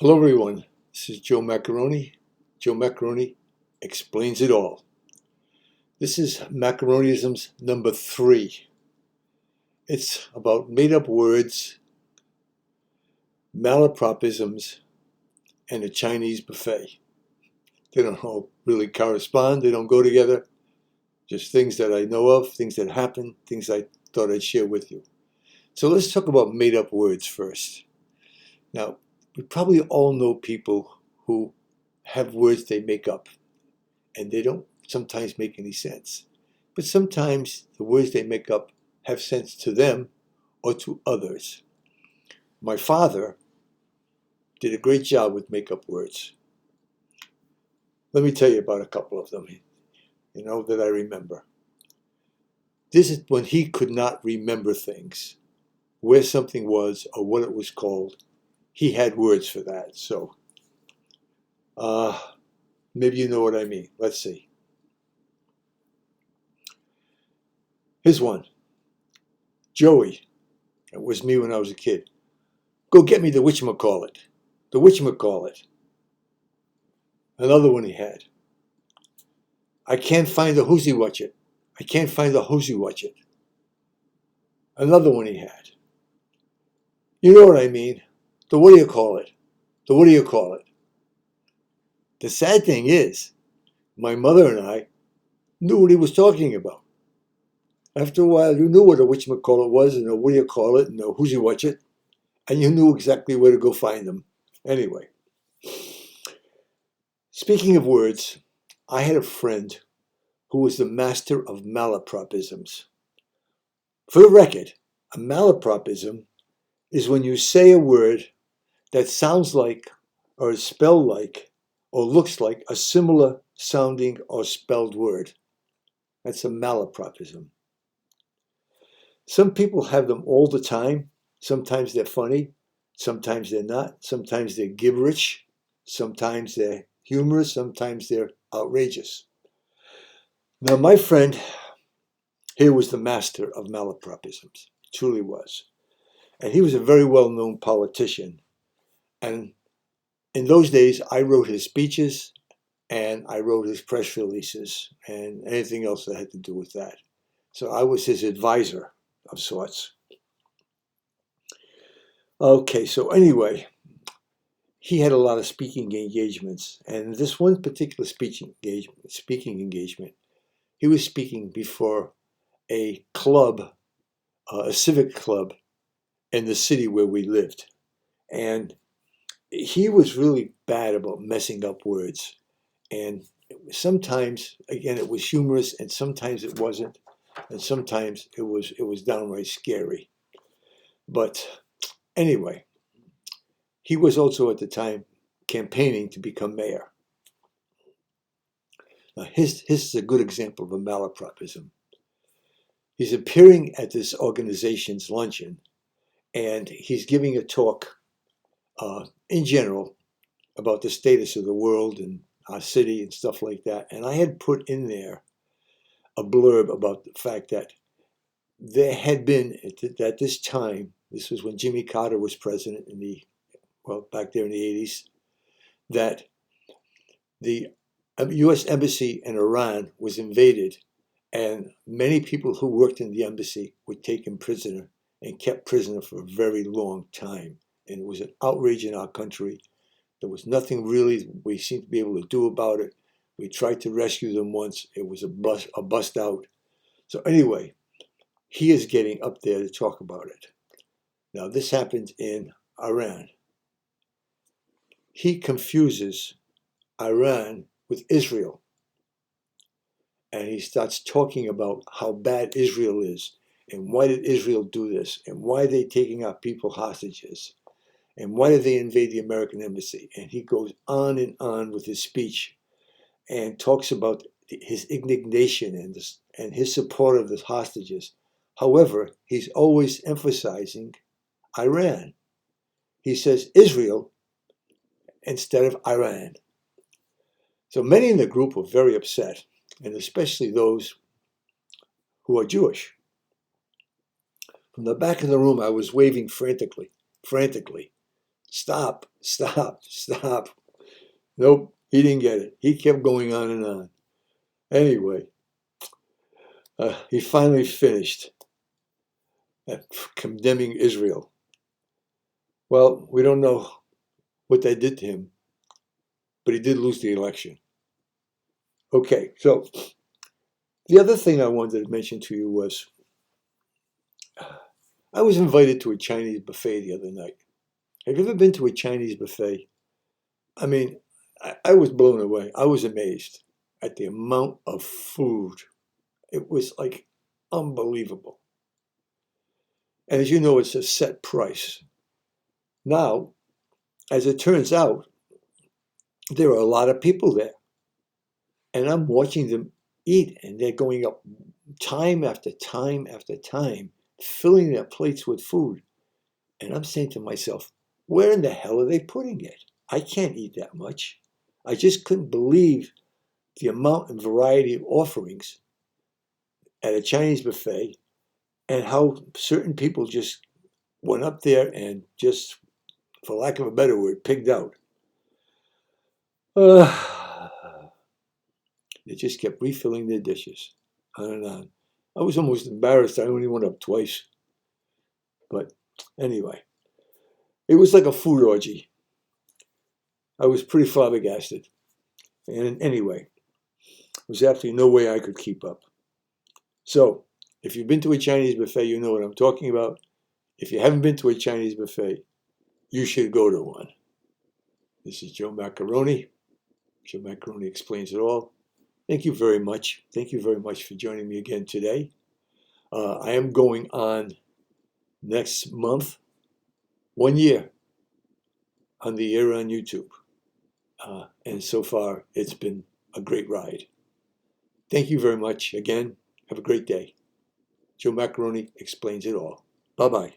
Hello everyone, this is Joe Macaroni. Joe Macaroni explains it all. This is Macaronisms number 3. It's about made-up words, malapropisms, and a Chinese buffet. They don't all really correspond, they don't go together. Just things that I know of, things that happen, things I thought I'd share with you. So let's talk about made-up words first. Now, we probably all know people who have words they make up, and they don't sometimes make any sense. But sometimes the words they make up have sense to them or to others. My father did a great job with make-up words. Let me tell you about a couple of them, that I remember. This is when he could not remember things, where something was or what it was called. He had words for that. So maybe you know what I mean. Let's see. Here's one. Joey. It was me when I was a kid. Go get me the whatchamacallit. The whatchamacallit. Another one he had. I can't find the whoosy watchet. I can't find the whoosy watchet. Another one he had. You know what I mean. The what do you call it? The what do you call it? The sad thing is, my mother and I knew what he was talking about. After a while, you knew what a whatchamacallit was and a what do you call it and a whoosy watchet, and you knew exactly where to go find them. Anyway, speaking of words, I had a friend who was the master of malapropisms. For the record, a malapropism is when you say a word that sounds like or is spelled like or looks like a similar sounding or spelled word. That's a malapropism. Some people have them all the time. Sometimes they're funny, sometimes they're not, sometimes they're gibberish, sometimes they're humorous, sometimes they're outrageous. Now, my friend here was the master of malapropisms. He truly was. And he was a very well-known politician. And in those days, I wrote his speeches and I wrote his press releases and anything else that had to do with that. So I was his advisor of sorts. Okay, so anyway, he had a lot of speaking engagements. And this one particular speaking engagement, he was speaking before a club, a civic club in the city where we lived. And he was really bad about messing up words. And sometimes, again, it was humorous, and sometimes it wasn't, and sometimes it was downright scary. But anyway, he was also at the time campaigning to become mayor. Now, his is a good example of a malapropism. He's appearing at this organization's luncheon, and he's giving a talk in general about the status of the world and our city and stuff like that. And I had put in there a blurb about the fact that there had been, at this time, this was when Jimmy Carter was president back there in the 80s, that the U.S. Embassy in Iran was invaded, and many people who worked in the embassy were taken prisoner and kept prisoner for a very long time. And it was an outrage in our country. There was nothing really we seemed to be able to do about it. We tried to rescue them once. It was a bust out. So anyway, he is getting up there to talk about it. Now, this happened in Iran. He confuses Iran with Israel. And he starts talking about how bad Israel is, and why did Israel do this, and why are they taking our people hostages, and why did they invade the American embassy? And he goes on and on with his speech and talks about his indignation and his support of the hostages. However, he's always emphasizing Iran. He says Israel instead of Iran. So many in the group were very upset, and especially those who are Jewish. From the back of the room, I was waving frantically, Stop, stop, stop. Nope, he didn't get it. He kept going on and on. Anyway, he finally finished at condemning Israel. Well, we don't know what they did to him, but he did lose the election. Okay, so the other thing I wanted to mention to you was I was invited to a Chinese buffet the other night. Have you ever been to a Chinese buffet? I mean, I was blown away. I was amazed at the amount of food. It was like unbelievable. And as you know, it's a set price. Now, as it turns out, there are a lot of people there. And I'm watching them eat, and they're going up time after time after time, filling their plates with food. And I'm saying to myself, where in the hell are they putting it? I can't eat that much. I just couldn't believe the amount and variety of offerings at a Chinese buffet and how certain people just went up there and just, for lack of a better word, pigged out. They just kept refilling their dishes, on and on. I was almost embarrassed. I only went up twice. But anyway, it was like a food orgy. I was pretty flabbergasted. And anyway, there was absolutely no way I could keep up. So, if you've been to a Chinese buffet, you know what I'm talking about. If you haven't been to a Chinese buffet, you should go to one. This is Joe Macaroni. Joe Macaroni Explains It All. Thank you very much. Thank you very much for joining me again today. I am going on next month, 1 year on the air on YouTube. And so far, it's been a great ride. Thank you very much again. Have a great day. Joe Macaroni Explains It All. Bye-bye.